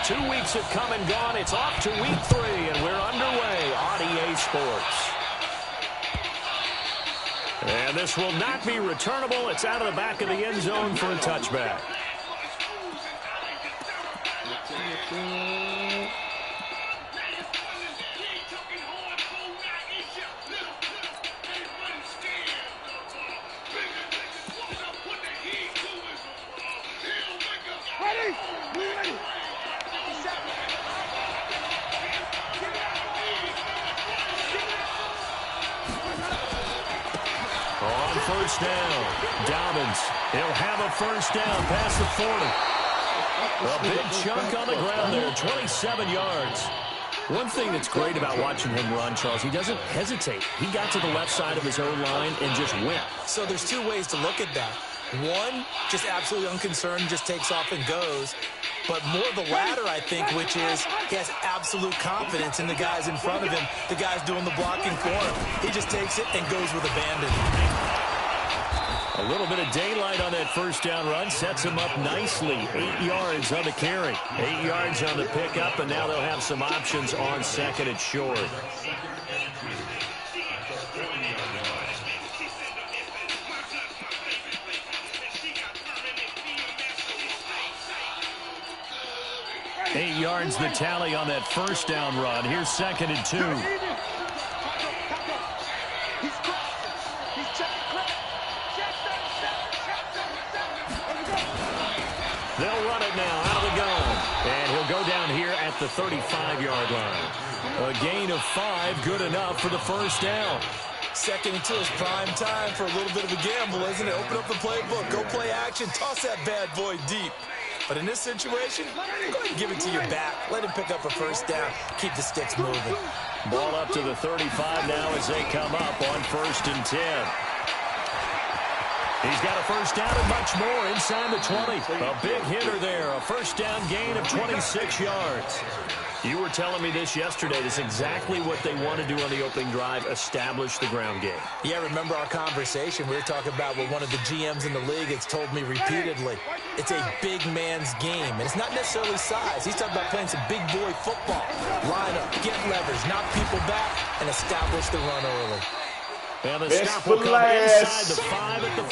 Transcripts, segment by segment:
2 weeks have come and gone. It's off to week 3, and we're underway on EA Sports. And this will not be returnable. It's out of the back of the end zone for a touchback. On first down, Dobbins. He'll have a first down past the 40. A big chunk on the ground there, 27 yards. One thing that's great about watching him run, Charles, he doesn't hesitate. He got to the left side of his own line and just went. So there's 2 ways to look at that. One, just absolutely unconcerned, just takes off and goes. But more the latter, I think, which is he has absolute confidence in the guys in front of him, the guys doing the blocking for him. He just takes it and goes with abandon. A little bit of daylight on that first down run sets him up nicely. 8 yards on the carry, 8 yards on the pickup, and now they'll have some options on second and short. Eight yards the tally on that first down run. Here's second and 2. They'll run it now out of the gun. And he'll go down here at the 35-yard line. A gain of 5, good enough for the first down. Second and 2 is prime time for a little bit of a gamble, isn't it? Open up the playbook, go play action, toss that bad boy deep. But in this situation, go ahead and give it to your back. Let him pick up a first down. Keep the sticks moving. Ball up to the 35 now as they come up on first and 10. He's got a first down and much more inside the 20. A big hitter there. A first down gain of 26 yards. You were telling me this yesterday. This is exactly what they want to do on the opening drive, establish the ground game. Yeah, remember our conversation. We were talking about what one of the GMs in the league has told me repeatedly. It's a big man's game, and it's not necessarily size. He's talking about playing some big boy football. Line up, get leverage, knock people back, and establish the run early. And the stop will come inside the 5 at the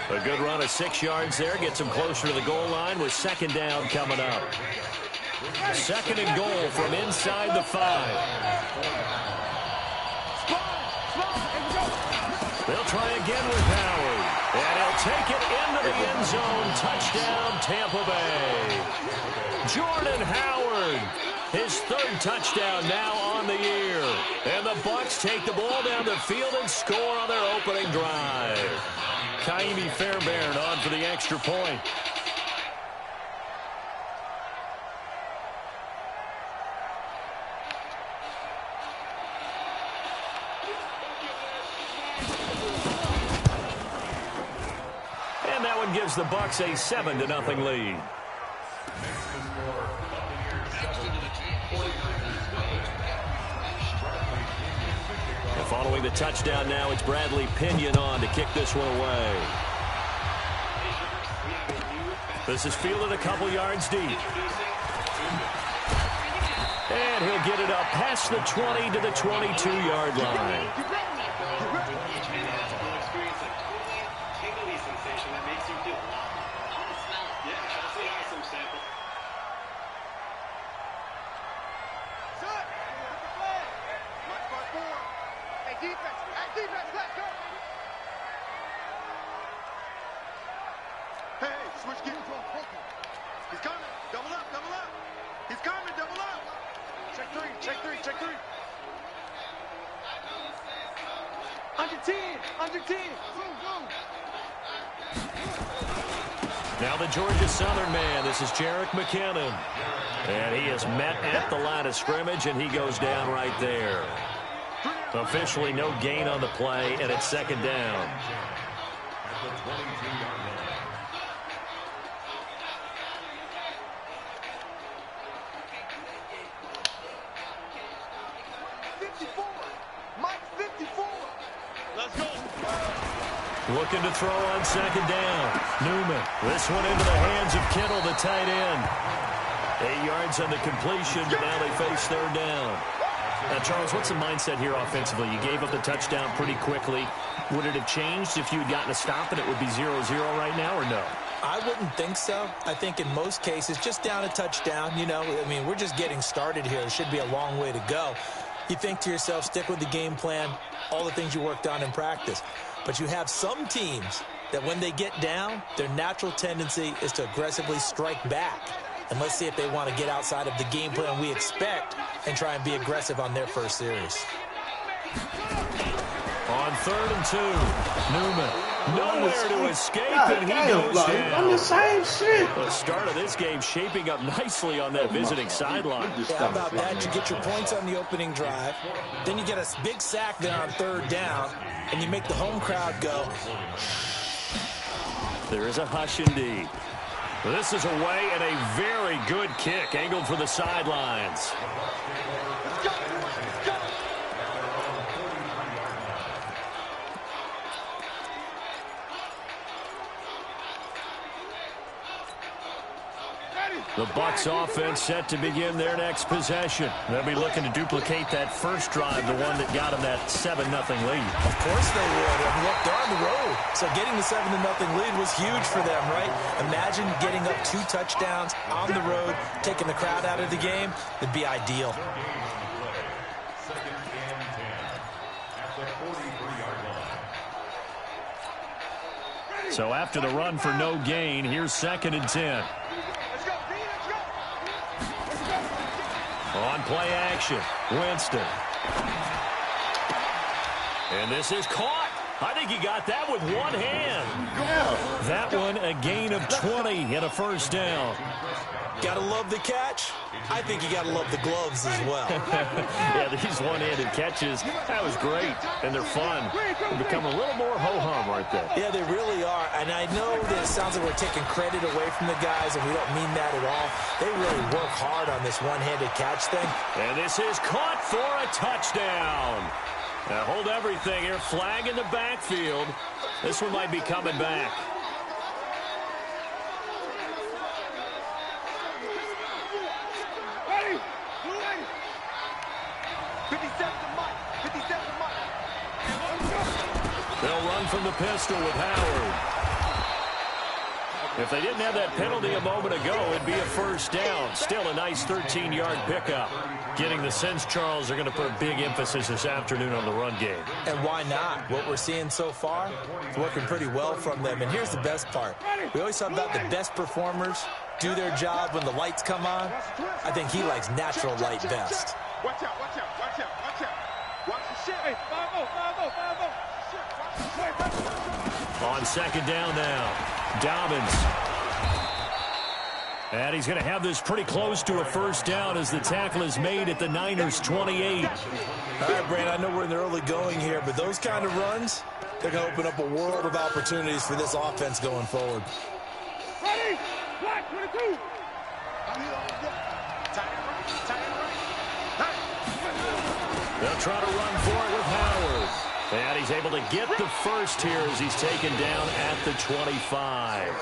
4. A good run of 6 yards there. Gets him closer to the goal line with second down coming up. Second and goal from inside the 5. They'll try again with Howard. And he'll take it into the end zone. Touchdown, Tampa Bay. Jordan Howard. His 3rd touchdown now on the year. And the Bucs take the ball down the field and score on their opening drive. Ka'imi Fairbairn on for the extra point. And that one gives the Bucs a 7-0 lead. Following the touchdown now, it's Bradley Pinion on to kick this one away. This is fielded a couple yards deep. And he'll get it up past the 20 to the 22-yard line. Now the Georgia Southern man, this is Jerick McKinnon. And he is met at the line of scrimmage, and he goes down right there. Officially no gain on the play, and it's second down. Looking to throw on second down. Newman. This one into the hands of Kittle, the tight end. 8 yards on the completion, but now they face third down. Now, Charles, what's the mindset here offensively? You gave up the touchdown pretty quickly. Would it have changed if you had gotten a stop and it would be 0-0 right now, or no? I wouldn't think so. I think in most cases, just down a touchdown, you know, I mean, we're just getting started here. It should be a long way to go. You think to yourself, stick with the game plan, all the things you worked on in practice. But you have some teams that when they get down, their natural tendency is to aggressively strike back. And let's see if they want to get outside of the game plan we expect and try and be aggressive on their first series. On 3rd and 2, Newman. Nowhere to escape, and he goes down. On the same shit. The start of this game shaping up nicely on that visiting sideline. Yeah, how about that? You get your points on the opening drive. Then you get a big sack there on 3rd down, and you make the home crowd go. There is a hush indeed. This is away and a very good kick angled for the sidelines. The Bucs offense set to begin their next possession. They'll be looking to duplicate that first drive, the one that got them that 7-0 lead. Of course they would. And look, they're on the road. So getting the 7-0 lead was huge for them, right? Imagine getting up 2 touchdowns on the road, taking the crowd out of the game. It'd be ideal. So after the run for no gain, here's 2nd and 10. On play action, Winston. And this is caught. I think he got that with one hand. Yeah. That one a gain of 20 and a first down. Gotta love the catch. I think you gotta love the gloves as well. Yeah, these one-handed catches, that was great. And they're fun. They become a little more ho-hum right there. Yeah, they really are. And I know that it sounds like we're taking credit away from the guys, and we don't mean that at all. They really work hard on this one-handed catch thing. And this is caught for a touchdown. Now hold everything here. Flag in the backfield. This one might be coming back. They'll run from the pistol with Howard. If they didn't have that penalty a moment ago, it'd be a first down. Still a nice 13-yard pickup. Getting the sense, Charles, they're going to put a big emphasis this afternoon on the run game. And why not? What we're seeing so far, it's working pretty well from them. And here's the best part. We always talk about the best performers do their job when the lights come on. I think he likes natural light best. Watch out, watch out, watch out, watch out. Watch the shit. Hey, 5-0. On 2nd down now, Dobbins. And he's going to have this pretty close to a first down as the tackle is made at the Niners' 28. All right, Brandon, I know we're in the early going here, but those kind of runs, they're going to open up a world of opportunities for this offense going forward. Ready? Black 22. They'll try to run for it with Howard. And he's able to get the first here as he's taken down at the 25.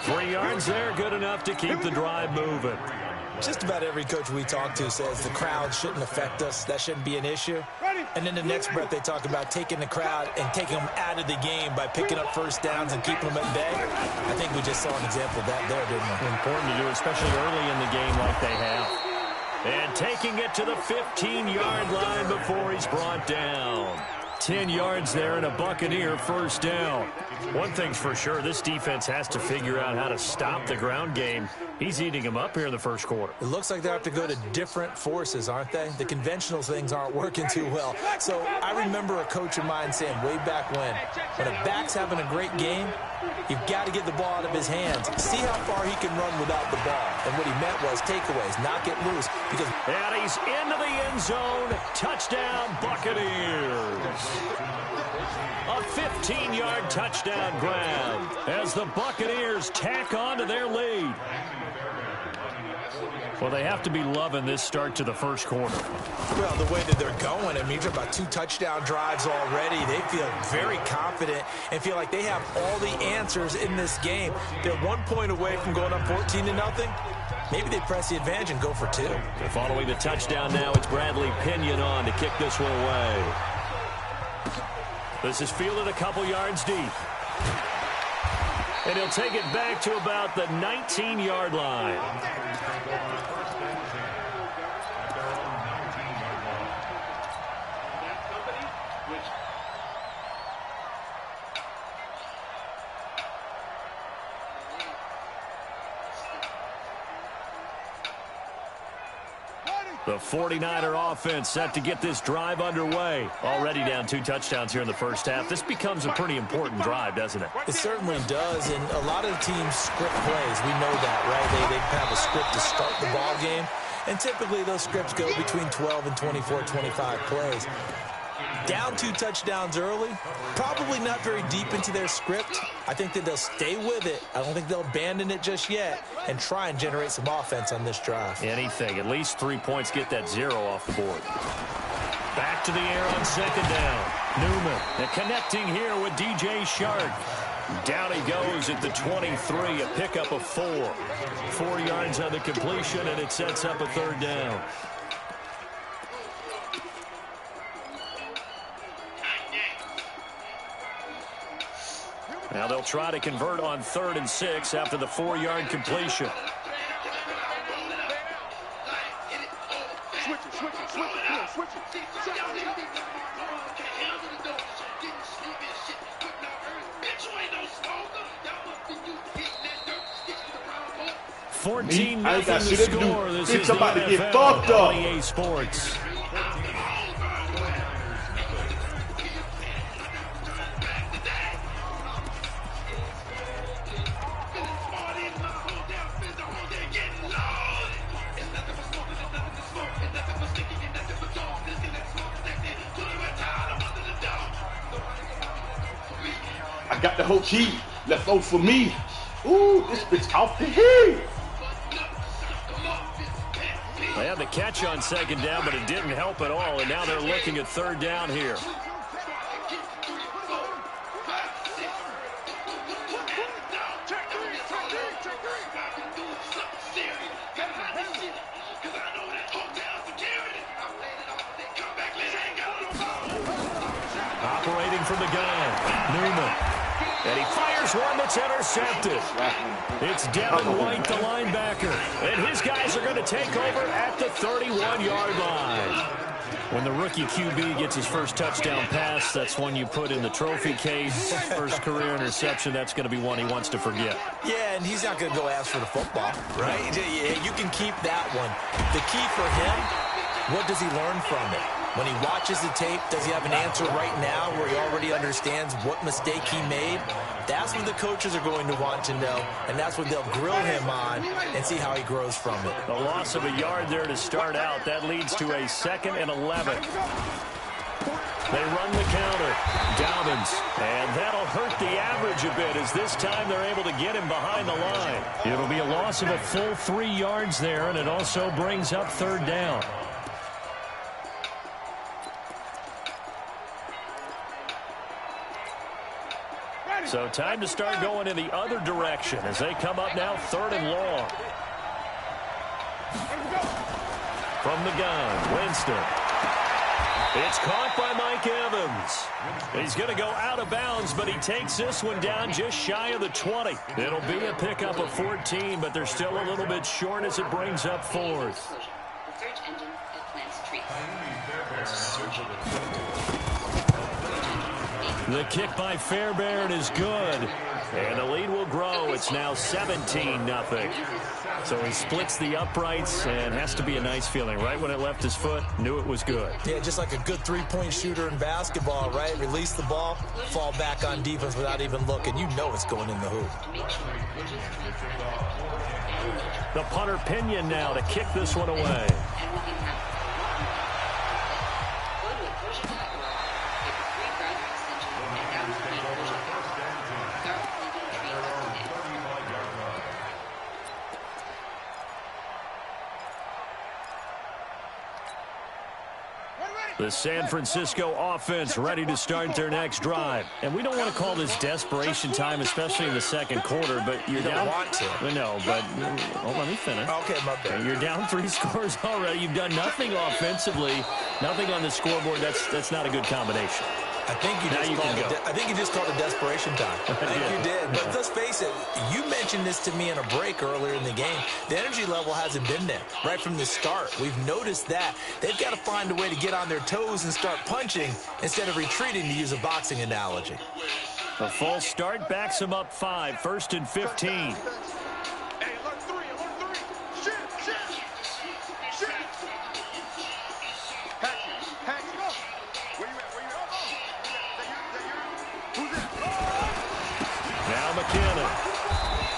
3 yards there, good enough to keep the drive moving. Just about every coach we talk to says the crowd shouldn't affect us. That shouldn't be an issue. And in the next breath, they talk about taking the crowd and taking them out of the game by picking up first downs and keeping them at bay. I think we just saw an example of that there, didn't we? Important to do, especially early in the game like they have. And taking it to the 15-yard line before he's brought down. 10 yards there and a Buccaneer first down. One thing's for sure, this defense has to figure out how to stop the ground game. He's eating them up here in the first quarter. It looks like they have to go to different forces, aren't they? The conventional things aren't working too well. So I remember a coach of mine saying way back when a back's having a great game, you've got to get the ball out of his hands. See how far he can run without the ball. And what he meant was takeaways, knock it loose. Because and he's into the end zone. Touchdown, Buccaneers. A 15-yard touchdown grab as the Buccaneers tack on to their lead. Well, they have to be loving this start to the first quarter. Well, the way that they're going, I mean, you're about 2 touchdown drives already. They feel very confident and feel like they have all the answers in this game. They're 1 point away from going up 14-0. maybe they press the advantage and go for 2. Following the touchdown now, it's Bradley Pinion on to kick this one away. This is fielded a couple yards deep. And he'll take it back to about the 19-yard line. The 49er offense set to get this drive underway. Already down 2 touchdowns here in the first half. This becomes a pretty important drive, doesn't it? It certainly does, and a lot of the teams script plays. We know that, right? They have a script to start the ball game, and typically those scripts go between 12 and 24, 25 plays. Down 2 touchdowns early, probably not very deep into their script. I think that they'll stay with it. I don't think they'll abandon it just yet and try and generate some offense on this drive. Anything. At least 3 points, get that 0 off the board. Back to the air on second down. Newman and connecting here with DJ Shark. Down he goes at the 23, a pickup of 4. 4 yards on the completion, and it sets up a third down. Now they'll try to convert on 3rd and 6 after the 4-yard completion. Switch it. 14-0 I ain't got the shit to score. do. This Bitch, is I'm about the to get NFL fucked up. on EA Sports. I got the whole cheese left over for me. Ooh, this bitch off the head. They had the catch on second down, but it didn't help at all, and now they're looking at 3rd down here. Operating from the gun, Newman. And he fires one that's intercepted. It's Devin White, the linebacker. And his guys are going to take over at the 31-yard line. When the rookie QB gets his first touchdown pass, that's one you put in the trophy case. First career interception, that's going to be one he wants to forget. Yeah, and he's not going to go ask for the football, right? You can keep that one. The key for him, what does he learn from it? When he watches the tape, does he have an answer right now where he already understands what mistake he made? That's what the coaches are going to want to know, and that's what they'll grill him on and see how he grows from it. A loss of a yard there to start out. That leads to a 2nd and 11. They run the counter. Dobbins. And that'll hurt the average a bit as this time they're able to get him behind the line. It'll be a loss of a full 3 yards there, and it also brings up 3rd down. So time to start going in the other direction as they come up now 3rd and long. From the gun, Winston. It's caught by Mike Evans. He's going to go out of bounds, but he takes this one down just shy of the 20. It'll be a pickup of 14, but they're still a little bit short as it brings up 4th. The kick by Fairbairn is good. And the lead will grow. It's now 17-0. So he splits the uprights and has to be a nice feeling. Right when it left his foot, knew it was good. Yeah, just like a good 3-point shooter in basketball, right? Release the ball, fall back on defense without even looking. You know it's going in the hoop. The punter Pinion now to kick this one away. The San Francisco offense ready to start their next drive. And we don't want to call this desperation time, especially in the second quarter, but you're down. Want to. No, but let me finish. Okay, my bad. You're down 3 scores already. You've done nothing offensively, nothing on the scoreboard. That's not a good combination. I think you just called it desperation time. I think you did. But let's face it, you mentioned this to me in a break earlier in the game. The energy level hasn't been there right from the start. We've noticed that. They've got to find a way to get on their toes and start punching instead of retreating, to use a boxing analogy. A false start backs them up 5, 1st and 15. Hey, alert 3. Shit. Patch, go. Where you at? Who's that? Now McKinnon.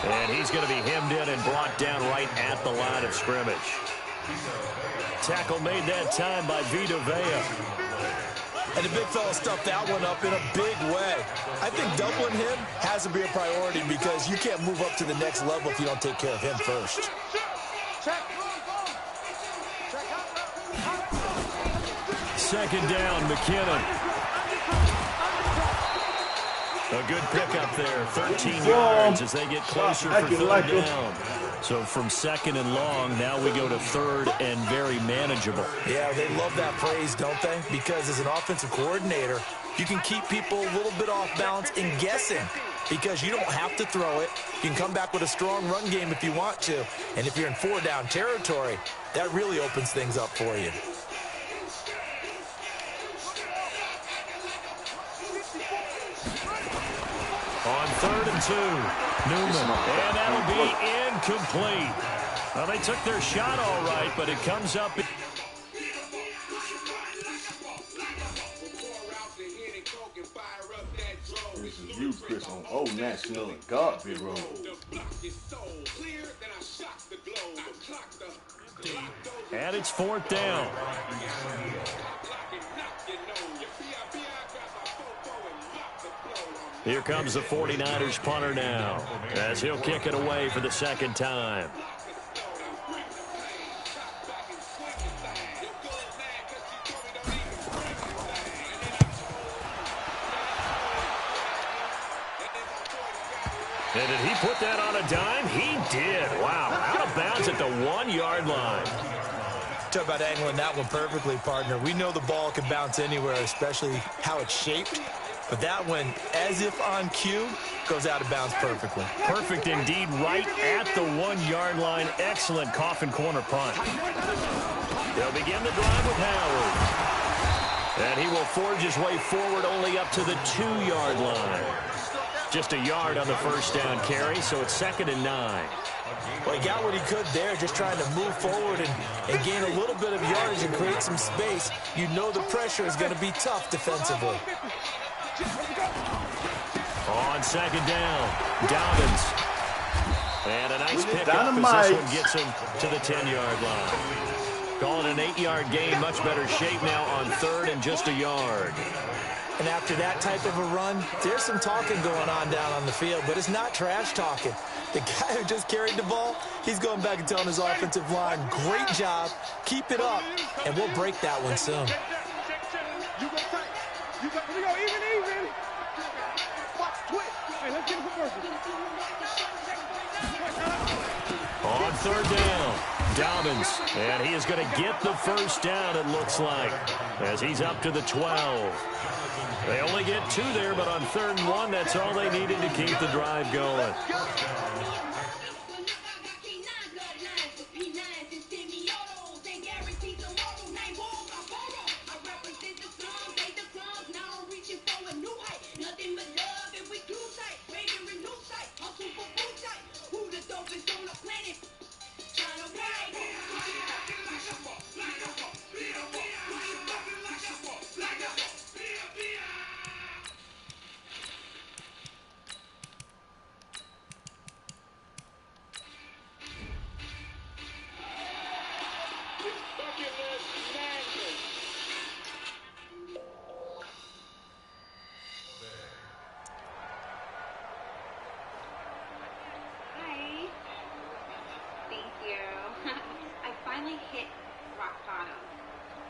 And he's going to be hemmed in and brought down right at the line of scrimmage. Tackle made that time by Vita Vea. And the big fella stuffed that one up in a big way. I think doubling him has to be a priority because you can't move up to the next level if you don't take care of him first. Second down, McKinnon. A good pickup there, 13 yards as they get closer for third down. So from second and long, now we go to third and very manageable. Yeah, they love that phrase, don't they? Because as an offensive coordinator, you can keep people a little bit off balance and guessing because you don't have to throw it. You can come back with a strong run game if you want to. And if you're in 4-down territory, that really opens things up for you. On 3rd and 2, Newman, and that'll be incomplete. Well, they took their shot all right, but it comes up. This is you, Chris, on Old National and Godby Road. And it's 4th down. Here comes the 49ers punter now, as he'll kick it away for the second time. And did he put that on a dime? He did. Wow, out of bounds at the 1-yard line. Talk about angling that one perfectly, partner. We know the ball can bounce anywhere, especially how it's shaped. But that one, as if on cue, goes out of bounds perfectly. Perfect indeed, right at the 1-yard line. Excellent coffin corner punt. They'll begin the drive with Howard. And he will forge his way forward only up to the 2-yard line. Just a yard on the first down carry, so it's 2nd and 9. Well, he got what he could there, just trying to move forward and gain a little bit of yardage and create some space. You know the pressure is going to be tough defensively. On 2nd down, Dobbins. And a nice pickup as this one gets him to the 10-yard line. Call it an 8-yard gain, much better shape now on 3rd and just a yard. And after that type of a run, there's some talking going on down on the field, but it's not trash talking. The guy who just carried the ball, he's going back and telling his offensive line, great job, keep it up, and we'll break that one soon. You go tight. You go, we go even. Watch, twitch. Hey, let's get it for On 3rd down, Dobbins. And he is going to get the first down, it looks like, as he's up to the 12. They only get 2 there, but on 3rd and 1, that's all they needed to keep the drive going.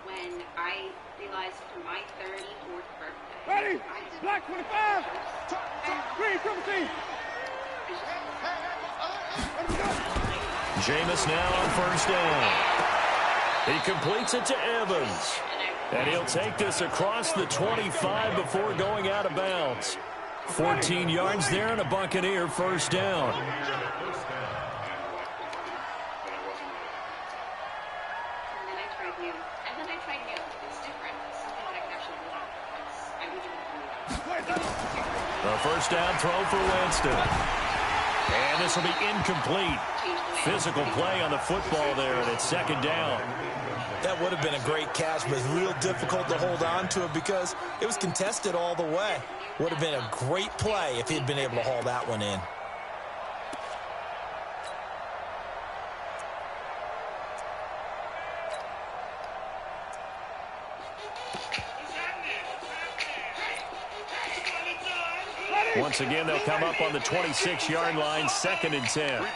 when I realized for my 34th birthday. Ready? Black 25. Green, triple team. Jameis now on first down. He completes it to Evans. And he'll take this across the 25 before going out of bounds. 14 yards there and a Buccaneer first down. And then I tried new. It's different. It's something that I can actually live with. I really don't believe it. A first down throw for Winston. And this will be incomplete. Physical play on the football there, and it's second down. That would have been a great catch, but it's real difficult to hold on to it because it was contested all the way. Would have been a great play if he'd been able to haul that one in. Once again, they'll come up on the 26-yard line, 2nd and 10.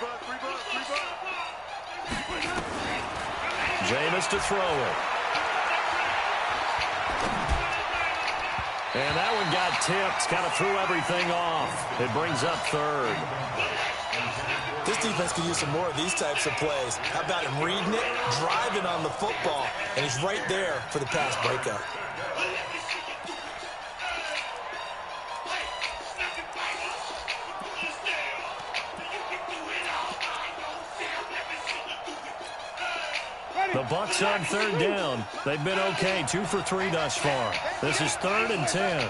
Jameis to throw it. And that one got tipped, kind of threw everything off. It brings up 3rd. This defense could use some more of these types of plays. How about him reading it, driving on the football, and he's right there for the pass breakup. The Bucs on 3rd down. They've been okay, 2 for 3 thus far. This is 3rd and 10.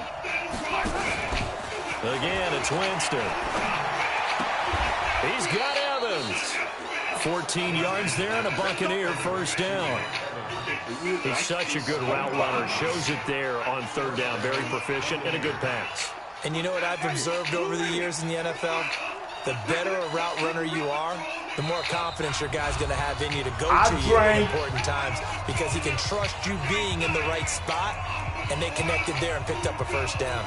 Again, it's Winston. He's got Evans. 14 yards there and a Buccaneer first down. He's such a good route runner. Shows it there on 3rd down. Very proficient and a good pass. And you know what I've observed over the years in the NFL? The better a route runner you are, the more confidence your guy's going to have in you to go to you at important times because he can trust you being in the right spot, and they connected there and picked up a first down.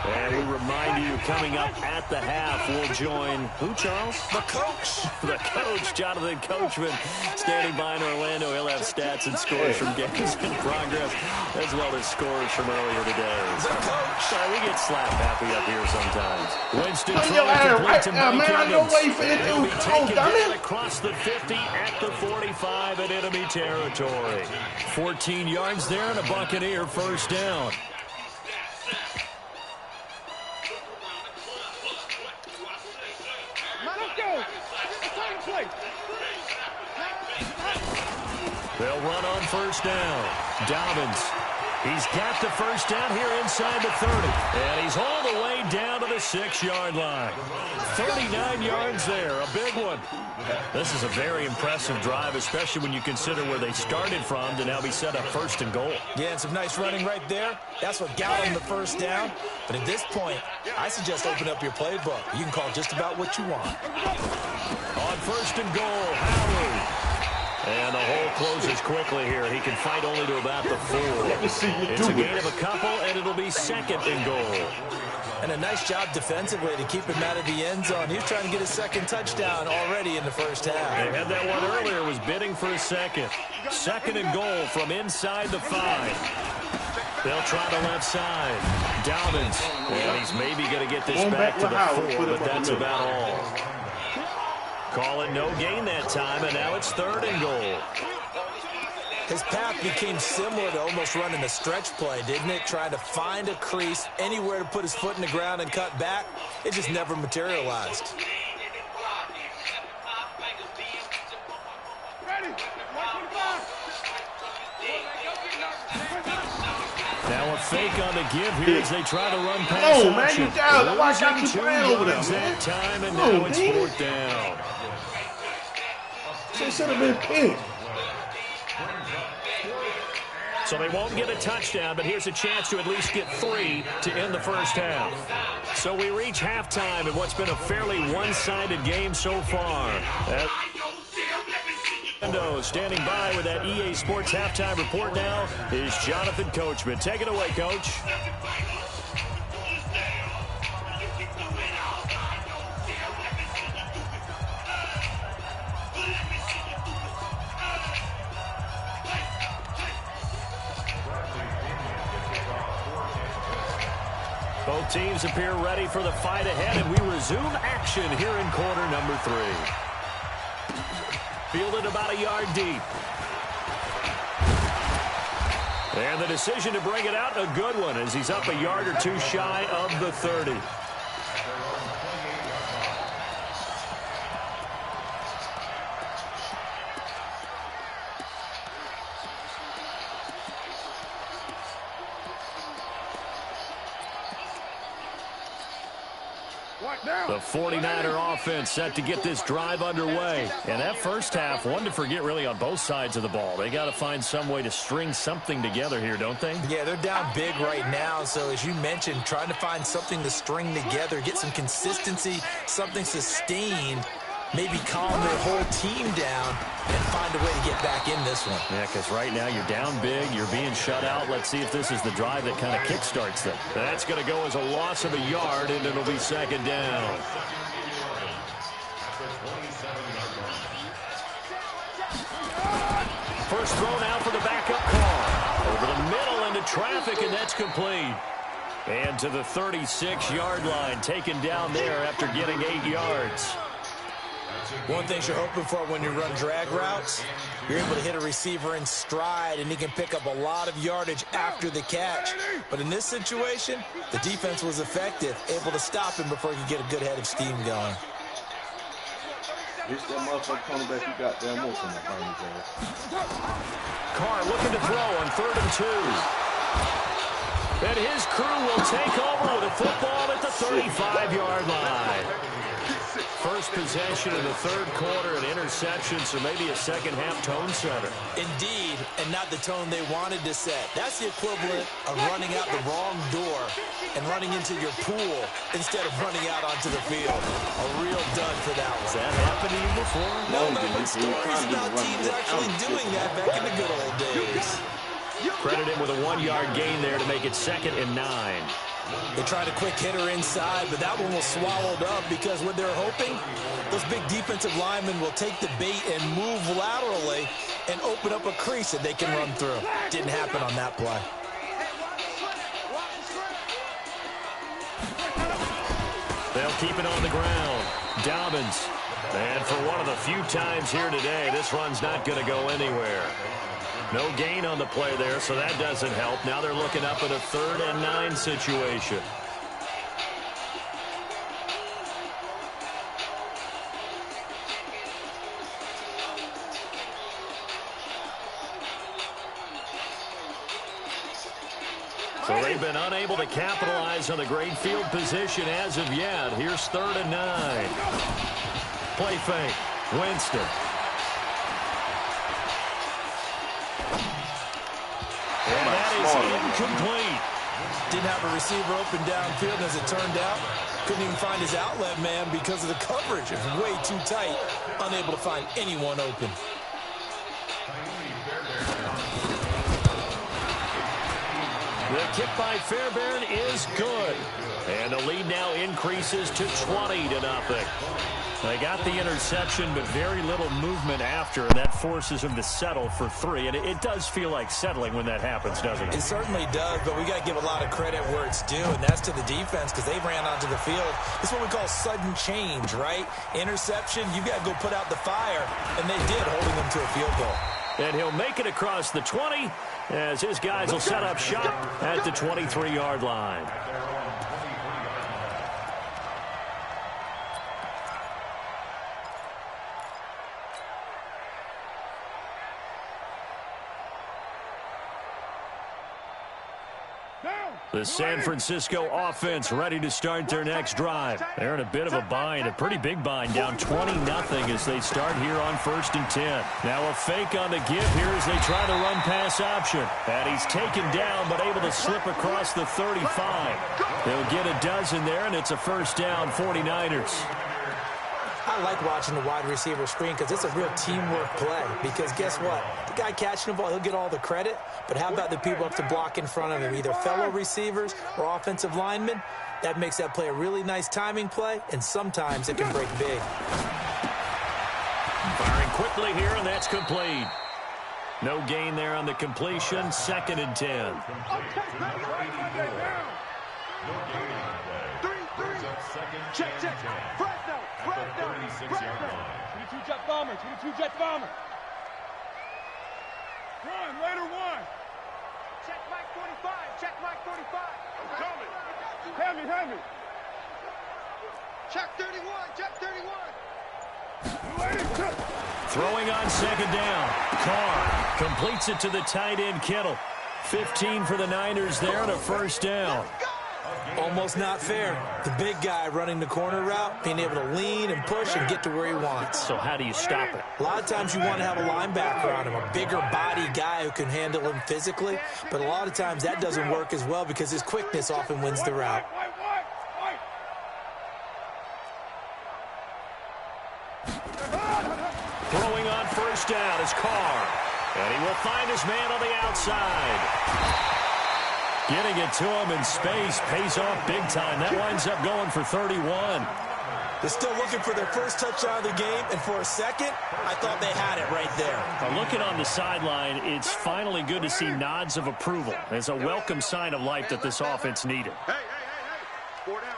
And we remind you, coming up at the half, we'll join, who, Charles? The coach. The coach, Jonathan Coachman, standing by in Orlando. He'll have stats and scores from games in progress, as well as scores from earlier today. The coach. We get slap happy up here sometimes. Winston Put your throwing ass complete right to now, Mike man. I know Evans. what you finna And he'll do. be Come on, taken damn down it. across the 50 at the 45 at enemy territory. 14 yards there and a Buccaneer first down. They'll run on first down. Dobbins. He's got the first down here inside the 30. And he's all the way down to the 6-yard line. 39 yards there. A big one. This is a very impressive drive, especially when you consider where they started from to now be set up 1st and goal. Yeah, and some nice running right there. That's what got him the first down. But at this point, I suggest open up your playbook. You can call just about what you want. On 1st and goal, Howard. And the hole closes quickly here. He can fight only to about the 4. It's a gain of a couple, and it'll be 2nd and goal. And a nice job defensively to keep him out of the end zone. He was trying to get his 2nd touchdown already in the first half. They had that one earlier, was bidding for a 2nd. 2nd and goal from inside the 5. They'll try the left side. Dobbins. And he's maybe going to get this back to the 4, but that's about all. Call it no gain that time, and now it's 3rd and goal. His path became similar to almost running a stretch play, didn't it? Trying to find a crease, anywhere to put his foot in the ground and cut back. It just never materialized. Now a fake on the give here as they try to run past Oh, man, you down. Why got you Losing playing 2 over there, yards man? that time, and now it's 4th down. They should have been picked. So they won't get a touchdown, but here's a chance to at least get 3 to end the first half. So we reach halftime in what's been a fairly one-sided game so far. Standing by with that EA Sports halftime report now is Jonathan Coachman. Take it away, Coach. Both teams appear ready for the fight ahead, and we resume action here in quarter number 3. Fielded about a yard deep. And the decision to bring it out, a good one, as he's up a yard or two shy of the 30. The 49er offense set to get this drive underway. And that first half, one to forget really on both sides of the ball. They got to find some way to string something together here, don't they? Yeah, they're down big right now. So as you mentioned, trying to find something to string together, get some consistency, something sustained, maybe calm their whole team down and find a way to get back in this one. Yeah, because right now you're down big, you're being shut out. Let's see if this is the drive that kind of kickstarts them. That's going to go as a loss of a yard, and it'll be second down. First throw now for the backup Carr. Over the middle into traffic, and that's complete. And to the 36-yard line, taken down there after getting 8 yards. One thing you're hoping for when you run drag routes, you're able to hit a receiver in stride, and he can pick up a lot of yardage after the catch. But in this situation, the defense was effective, able to stop him before he could get a good head of steam going. It's that motherfucker coming back, you got damn more from the Carr looking to throw on 3rd and 2. And his crew will take over with a football at the 35-yard line. First possession in the third quarter, an interception, so maybe a second-half tone setter. Indeed, and not the tone they wanted to set. That's the equivalent of running out the wrong door and running into your pool instead of running out onto the field. A real dud for that one. Has that happened to you before? No, but stories about teams actually doing that back in the good old days. Credit him with a 1-yard gain there to make it 2nd and 9. They tried a quick hitter inside, but that one was swallowed up because what they're hoping, those big defensive linemen will take the bait and move laterally and open up a crease that they can run through. Didn't happen on that play. They'll keep it on the ground. Dobbins. And for one of the few times here today, this run's not going to go anywhere. No gain on the play there, so that doesn't help. Now they're looking up at a 3rd and 9 situation. So they've been unable to capitalize on the great field position as of yet. Here's 3rd and 9. Play fake. Winston. And that is incomplete. Didn't have a receiver open downfield, and as it turned out, couldn't even find his outlet man because of the coverage. It was way too tight, unable to find anyone open. The kick by Fairbairn is good. And the lead now increases to 20-0. They got the interception, but very little movement after, and that forces them to settle for 3. And it does feel like settling when that happens, doesn't it? It certainly does, but we got to give a lot of credit where it's due, and that's to the defense because they ran onto the field. This is what we call sudden change, right? Interception, you got to go put out the fire, and they did, holding them to a field goal. And he'll make it across the 20 as his guys will set up shop at the 23-yard line. The San Francisco offense ready to start their next drive. They're in a bit of a bind, a pretty big bind, down 20-0 as they start here on 1st and 10. Now a fake on the give here as they try the run-pass option. And he's taken down but able to slip across the 35. They'll get a dozen there, and it's a first down, 49ers. I like watching the wide receiver screen because it's a real teamwork play. Because guess what? The guy catching the ball, he'll get all the credit. But how about the people up to block in front of him, either fellow receivers or offensive linemen? That makes that play a really nice timing play, and sometimes it can break big. Firing quickly here, and that's complete. No gain there on the completion, 2nd and 10. Check. Fresno. 22 Jet Bomber. One, later one. Check Mike 45. I'm coming. Hand me. Check 31. Throwing on second down. Carr completes it to the tight end, Kittle. 15 for the Niners there and a first down. Almost not fair. The big guy running the corner route, being able to lean and push and get to where he wants. So how do you stop it? A lot of times you want to have a linebacker on him, a bigger body guy who can handle him physically, but a lot of times that doesn't work as well because his quickness often wins the route. Throwing on first down is Carr. And he will find his man on the outside. Getting it to him in space pays off big time. That winds up going for 31. They're still looking for their first touchdown of the game, and for a second, I thought they had it right there. Looking on the sideline, it's finally good to see nods of approval. It's a welcome sign of life that this offense needed. Hey. 4 down.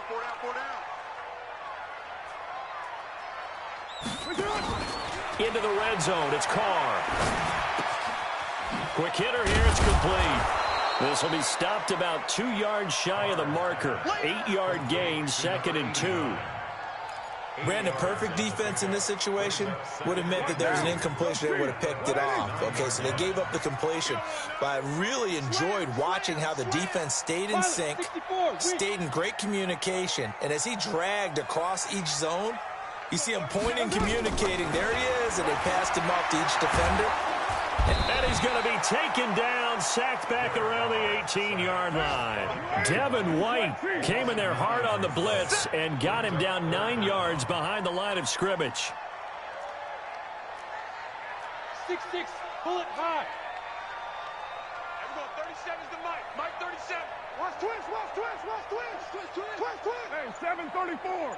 Into the red zone, it's Carr. Quick hitter here, it's complete. This will be stopped about 2 yards shy of the marker. 8-yard gain, 2nd and 2. Brandon, perfect defense in this situation would have meant that there was an incompletion that would have picked it off. Okay, so they gave up the completion. But I really enjoyed watching how the defense stayed in sync, stayed in great communication. And as he dragged across each zone, you see him pointing, communicating. There he is, and they passed him off to each defender. And he's going to be taken down, sacked back around the 18-yard line. Devin White came in there hard on the blitz and got him down 9 yards behind the line of scrimmage. 6-6, pull it high. Everyone, 37's the Mike. Mike 37. Watch twins. Hey, 7-34.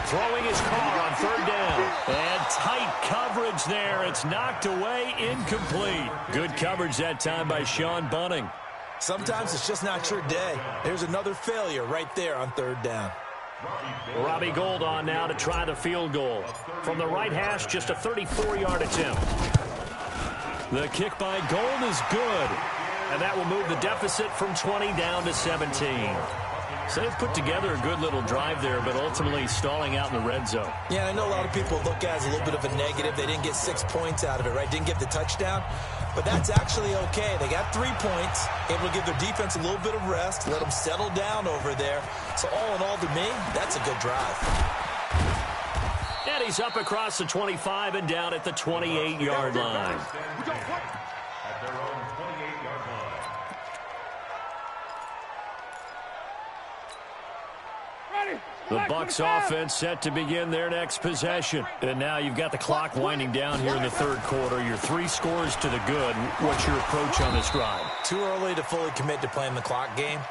Throwing his Carr on third down. And tight coverage there. It's knocked away, incomplete. Good coverage that time by Sean Bunting. Sometimes it's just not your day. There's another failure right there on third down. Robbie Gould on now to try the field goal. From the right hash, just a 34-yard attempt. The kick by Gould is good. And that will move the deficit from 20 down to 17. So they've put together a good little drive there, but ultimately stalling out in the red zone. Yeah, I know a lot of people look at it as a little bit of a negative. They didn't get 6 points out of it, right? Didn't get the touchdown. But that's actually okay. They got 3 points, able to give their defense a little bit of rest, let them settle down over there. So all in all, to me, that's a good drive. And he's up across the 25 and down at the 28-yard line. At their own 28-yard line. The Bucs offense set to begin their next possession. And now you've got the clock winding down here in the third quarter. Your 3 scores to the good. What's your approach on this drive? Too early to fully commit to playing the clock game.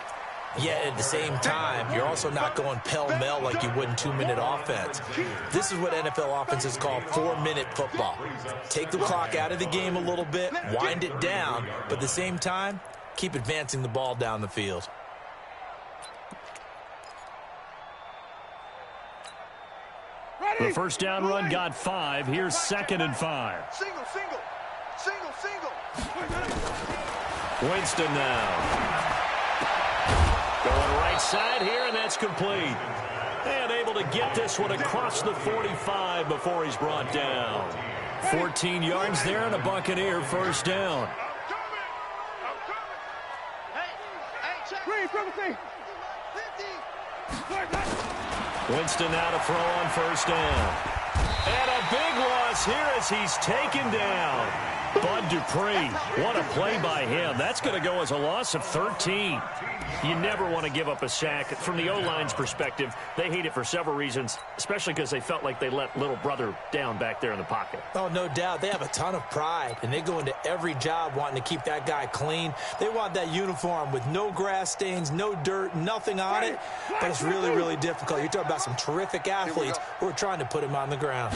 Yet at the same time, you're also not going pell-mell like you would in 2-minute offense. This is what NFL offenses call 4-minute football. Take the clock out of the game a little bit, wind it down, but at the same time, keep advancing the ball down the field. The first down run got 5. Here's 2nd and 5. Single. Winston now. Going right side here, and that's complete. And able to get this one across the 45 before he's brought down. 14 yards there and a Buccaneer first down. I'm coming. Hey, check. Green, 50. Winston now to throw on first down. And a big loss here as he's taken down. Bud Dupree, what a play by him. That's going to go as a loss of 13. You never want to give up a sack. From the O-line's perspective, they hate it for several reasons, especially because they felt like they let little brother down back there in the pocket. Oh, no doubt. They have a ton of pride, and they go into every job wanting to keep that guy clean. They want that uniform with no grass stains, no dirt, nothing on it, but it's really, really difficult. You're talking about some terrific athletes who are trying to put him on the ground.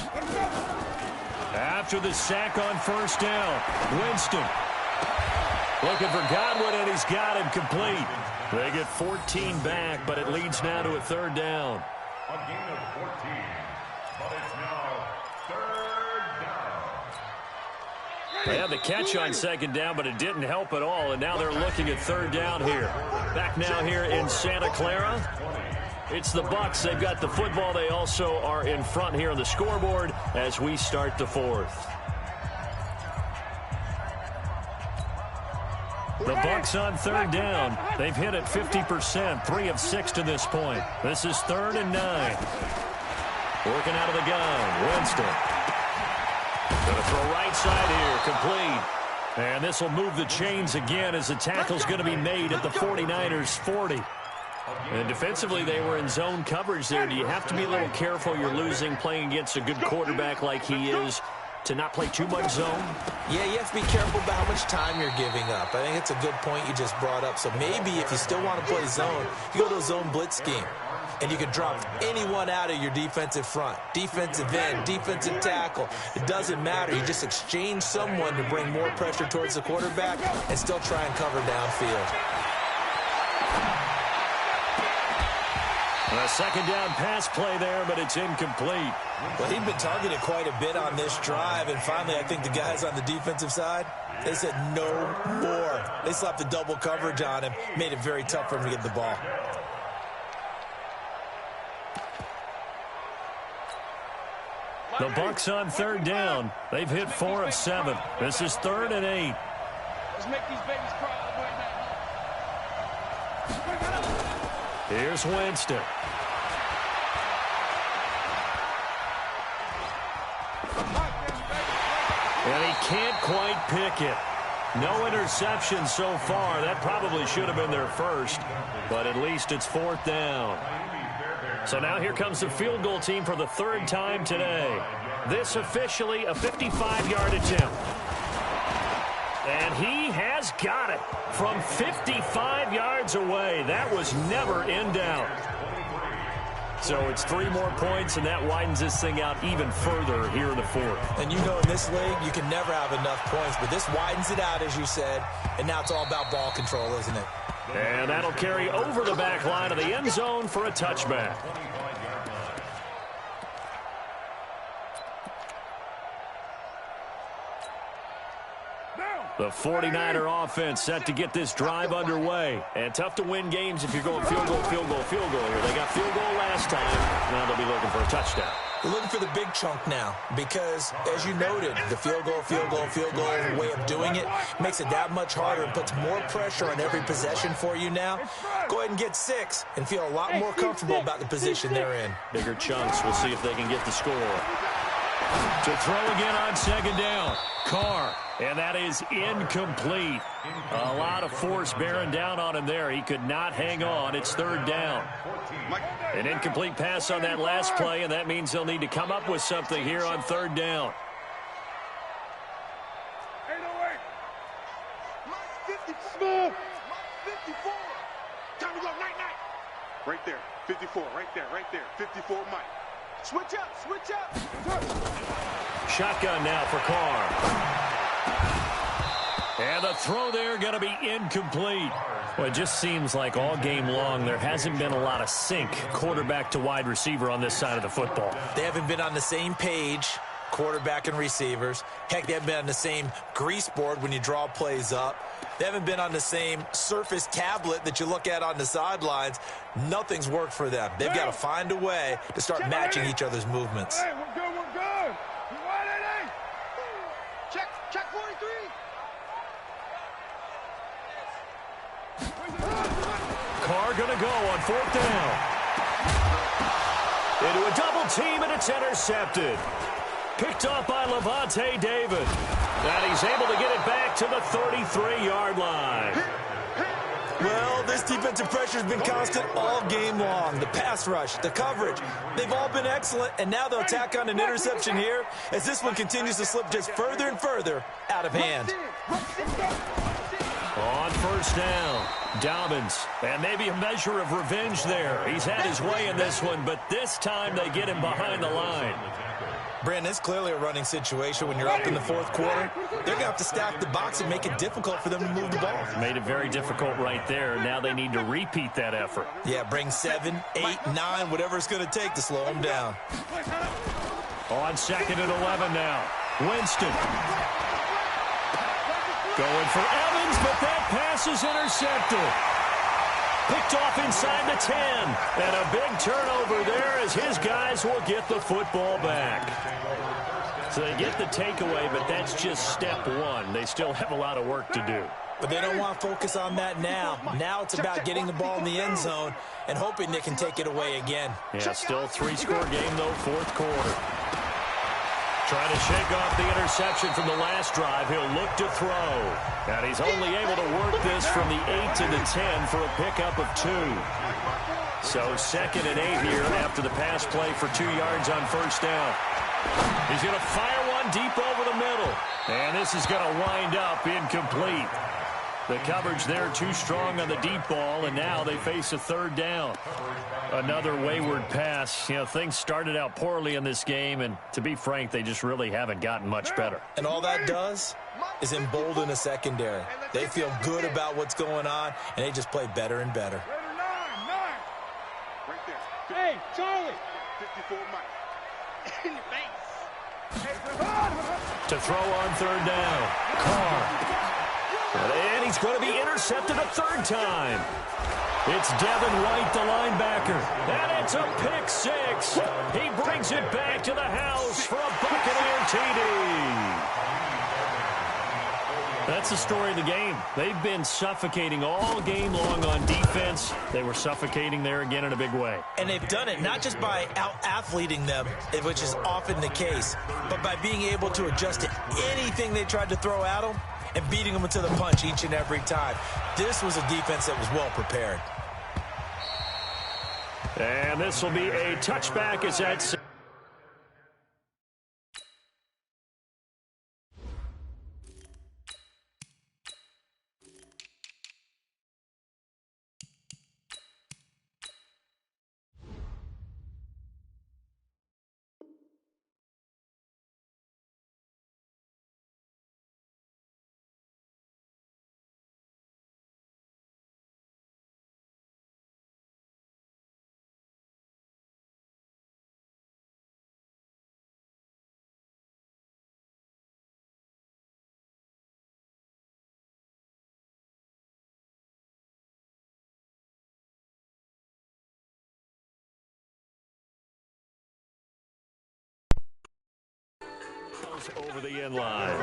After the sack on first down, Winston. Looking for Godwin, and he's got him complete. They get 14 back, but it leads now to a third down. A gain of 14, but it's now third down. They had the catch on second down, but it didn't help at all, and now they're looking at third down here. Back now here in Santa Clara. It's the Bucs. They've got the football. They also are in front here on the scoreboard as we start the fourth. The Bucs on third down. They've hit it 50%, 3 of 6 to this point. This is 3rd and 9. Working out of the gun, Winston. Going to throw right side here, complete. And this will move the chains again as the tackle's going to be made at the 49ers 40. And defensively, they were in zone coverage there. Do you have to be a little careful? You're losing playing against a good quarterback like he is to not play too much zone? Yeah, you have to be careful about how much time you're giving up. I think it's a good point you just brought up. So maybe if you still want to play zone, you go to a zone blitz scheme. And you can drop anyone out of your defensive front, defensive end, defensive tackle. It doesn't matter. You just exchange someone to bring more pressure towards the quarterback and still try and cover downfield. A second down pass play there, but it's incomplete. Well, he'd been targeted quite a bit on this drive, and finally I think the guys on the defensive side, they said no more. They slapped the double coverage on him, made it very tough for him to get the ball. The Bucs on third down. They've hit 4 of 7. This is 3rd and 8. Let's make these babies cry all the way back. Here's Winston. And he can't quite pick it. No interception so far. That probably should have been their first, but at least it's 4th down. So now here comes the field goal team for the 3rd time today. This officially a 55-yard attempt. And he has got it from 55 yards away. That was never in doubt. So it's 3 more points, and that widens this thing out even further here in the 4th. And you know in this league, you can never have enough points, but this widens it out, as you said, and now it's all about ball control, isn't it? And that'll carry over the back line of the end zone for a touchback. The 49er offense set to get this drive underway. And tough to win games if you're going field goal, field goal, field goal here. They got field goal last time. Now they'll be looking for a touchdown. They're looking for the big chunk now because, as you noted, the field goal way of doing it makes it that much harder and puts more pressure on every possession for you now. Go ahead and get 6 and feel a lot more comfortable about the position they're in. Bigger chunks. We'll see if they can get the score. To throw again on second down. Carr. And that is incomplete. A lot of force bearing down on him there. He could not hang on. It's 3rd down. An incomplete pass on that last play, and that means they'll need to come up with something here on 3rd down. 808. Mike 50. Smooth. Mike 54. Time to go. Night. Right there. 54. Right there. 54 Mike. Switch up. Shotgun now for Carr. And the throw there going to be incomplete. Well, it just seems like all game long there hasn't been a lot of sync quarterback to wide receiver on this side of the football. They haven't been on the same page, quarterback and receivers. Heck, they haven't been on the same grease board when you draw plays up. They haven't been on the same Surface tablet that you look at on the sidelines. Nothing's worked for them. They've got to find a way to start matching each other's movements. Hey, we're good. 188. Check 43. Carr going to go on 4th down. Into a double team, and it's intercepted. Picked off by Lavonte David. And he's able to get it back to the 33-yard line. Well, this defensive pressure has been constant all game long. The pass rush, the coverage, they've all been excellent, and now they'll tack on an interception here as this one continues to slip just further and further out of hand. On 1st down, Dobbins, and maybe a measure of revenge there. He's had his way in this one, but this time they get him behind the line. Brandon, it's clearly a running situation when you're up in the fourth quarter. They're going to have to stack the box and make it difficult for them to move the ball. Made it very difficult right there. Now they need to repeat that effort. Yeah, bring 7, 8, 9, whatever it's going to take to slow them down. On 2nd and 11 now. Winston. Going for Evans, but that pass is intercepted. Picked off inside the 10. And a big turnover there as his guys will get the football back. So they get the takeaway, but that's just step one. They still have a lot of work to do. But they don't want to focus on that now. Now it's about getting the ball in the end zone and hoping they can take it away again. Yeah, still 3-score game, though, fourth quarter. Trying to shake off the interception from the last drive. He'll look to throw. And he's only able to work this from the 8 to the 10 for a pickup of 2. So 2nd and 8 here after the pass play for 2 yards on first down. He's going to fire one deep over the middle. And this is going to wind up incomplete. The coverage there too strong on the deep ball, and now they face a 3rd down. Another wayward pass. You know, things started out poorly in this game, and to be frank, they just really haven't gotten much better. And all that does is embolden a secondary. They feel good about what's going on, and they just play better and better. Right there. Hey, Charlie. 54 Mike. In your face. To throw on 3rd down. Carr. And he's going to be intercepted a 3rd time. It's Devin White, the linebacker. And it's a pick 6. He brings it back to the house for a Buccaneer TD. That's the story of the game. They've been suffocating all game long on defense. They were suffocating there again in a big way. And they've done it not just by out-athleting them, which is often the case, but by being able to adjust to anything they tried to throw at them and beating them to the punch each and every time. This was a defense that was well prepared. And this will be a touchback as that's... over the end line.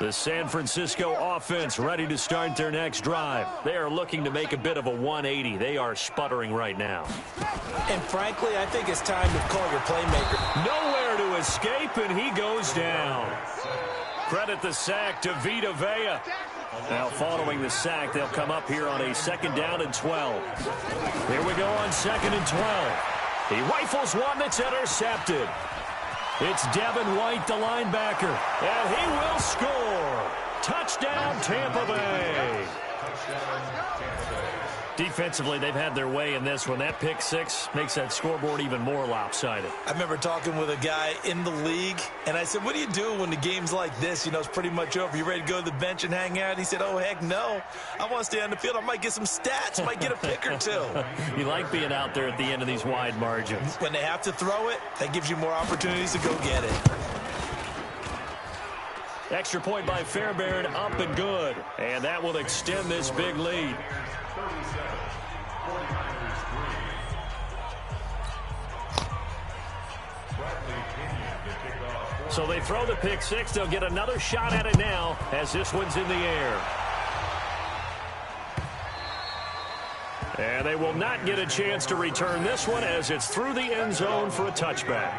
The San Francisco offense ready to start their next drive. They are looking to make a bit of a 180. They are sputtering right now. And frankly, I think it's time to call your playmaker. Nowhere to escape, and he goes down. Credit the sack to Vita Vea. Now following the sack, they'll come up here on a 2nd down and 12. Here we go on 2nd and 12. He rifles one that's intercepted. It's Devin White, the linebacker, and he will score. Touchdown, Tampa Bay. Defensively, they've had their way in this one. That pick 6 makes that scoreboard even more lopsided. I remember talking with a guy in the league, and I said, what do you do when the game's like this? You know, it's pretty much over. You ready to go to the bench and hang out? He said, oh, heck no. I want to stay on the field. I might get some stats. Might get a pick or 2. You like being out there at the end of these wide margins. When they have to throw it, that gives you more opportunities to go get it. Extra point by Fairbairn, up and good. And that will extend this big lead. So they throw the pick 6. They'll get another shot at it now as this one's in the air. And they will not get a chance to return this one as it's through the end zone for a touchback.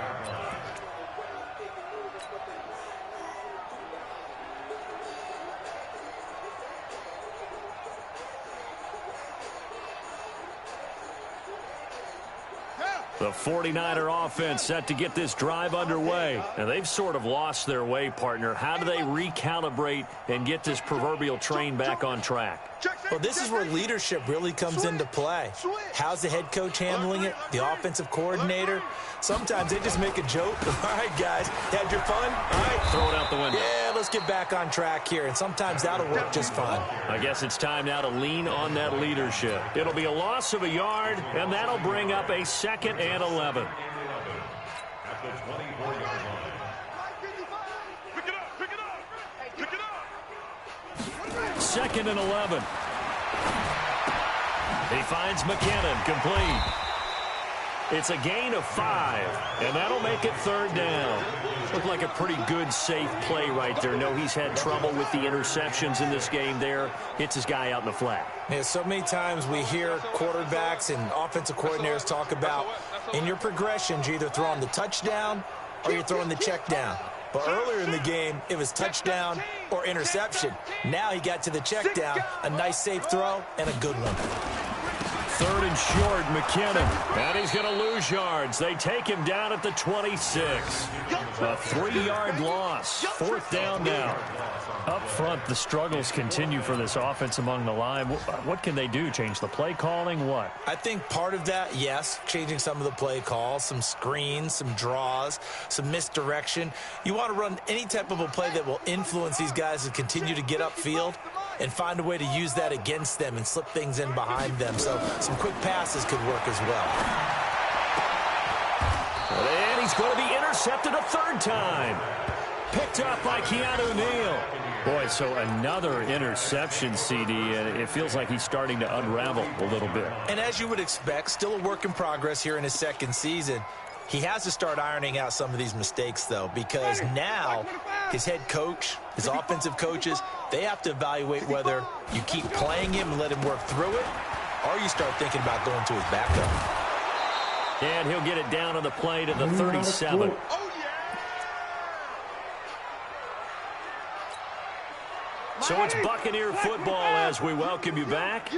The 49er offense set to get this drive underway. And they've sort of lost their way, partner. How do they recalibrate and get this proverbial train back on track? Well, this is where leadership really comes into play. How's the head coach handling it? The offensive coordinator? Sometimes they just make a joke. All right, guys, had your fun? All right. Throw it out the window. Yeah, let's get back on track here. And sometimes that'll work just fine. I guess it's time now to lean on that leadership. It'll be a loss of a yard, and that'll bring up a 2nd and 11. At the 24-yard line. Pick it up, pick it up, pick it up. 2nd and 11. He finds McKinnon, complete. It's a gain of 5, and that'll make it 3rd down. Looked like a pretty good, safe play right there. No, he's had trouble with the interceptions in this game there. Hits his guy out in the flat. Yeah, so many times we hear quarterbacks and offensive coordinators talk about in your progressions, you're either throwing the touchdown or you're throwing the check down. But earlier in the game, it was touchdown or interception. Now he got to the check down, a nice safe throw, and a good one. 3rd and short, McKinnon. And he's going to lose yards. They take him down at the 26. A 3-yard loss. 4th down now. Up front, the struggles continue for this offense among the line. What can they do? Change the play calling? What? I think part of that, yes, changing some of the play calls, some screens, some draws, some misdirection. You want to run any type of a play that will influence these guys to continue to get upfield and find a way to use that against them and slip things in behind them. So some quick passes could work as well. And he's going to be intercepted a 3rd time. Picked up by Keanu Neal. Boy, so another interception, CD, and it feels like he's starting to unravel a little bit. And as you would expect, still a work in progress here in his 2nd season. He has to start ironing out some of these mistakes, though, because now his head coach, his offensive coaches, they have to evaluate whether you keep playing him and let him work through it, or you start thinking about going to his backup. And he'll get it down on the play to the 37. So it's Buccaneer football as we welcome you back.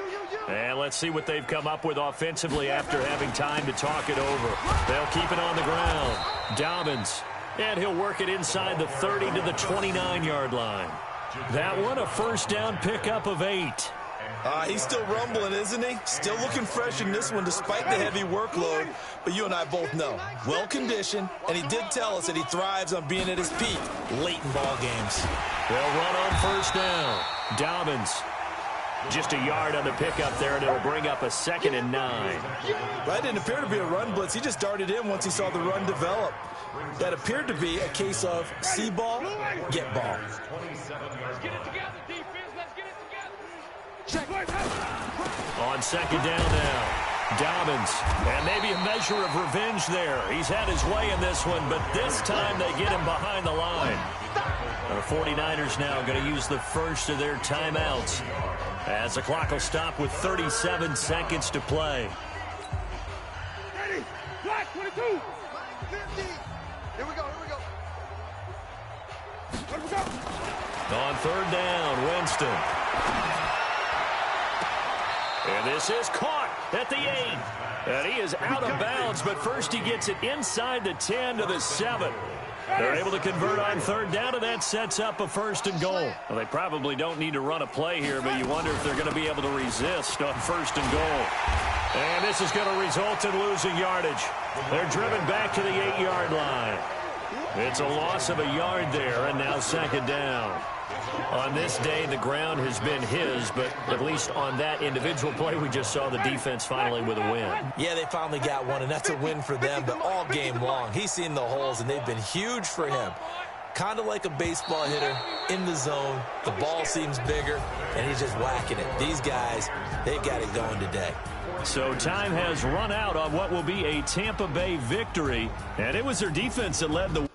And let's see what they've come up with offensively after having time to talk it over. They'll keep it on the ground. Dobbins. And he'll work it inside the 30 to the 29-yard line. That one, a 1st down pickup of 8. He's still rumbling, isn't he? Still looking fresh in this one despite the heavy workload. But you and I both know, well-conditioned, and he did tell us that he thrives on being at his peak late in ball games. They'll run on 1st down. Dobbins. Just a yard on the pickup there, and it'll bring up a 2nd and 9. That didn't appear to be a run blitz. He just darted in once he saw the run develop. That appeared to be a case of see ball, get ball. Let's get it together, defense. Let's get it together. On 2nd down now. Dobbins. And maybe a measure of revenge there. He's had his way in this one, but this time they get him behind the line. The 49ers now going to use the first of their timeouts as the clock will stop with 37 seconds to play. Ready? Black 22. 50. Here we go. Here we go. On 3rd down, Winston. And this is caught at the 8. And he is out of bounds, but first he gets it inside the 10 to the 7. They're able to convert on 3rd down, and that sets up a 1st and goal. Well, they probably don't need to run a play here, but you wonder if they're going to be able to resist on 1st and goal. And this is going to result in losing yardage. They're driven back to the 8-yard line. It's a loss of a yard there, and now 2nd down. On this day, the ground has been his, but at least on that individual play, we just saw the defense finally with a win. Yeah, they finally got one, and that's a win for them, but all game long, he's seen the holes, and they've been huge for him. Kind of like a baseball hitter in the zone. The ball seems bigger, and he's just whacking it. These guys, they've got it going today. So time has run out on what will be a Tampa Bay victory, and it was their defense that led the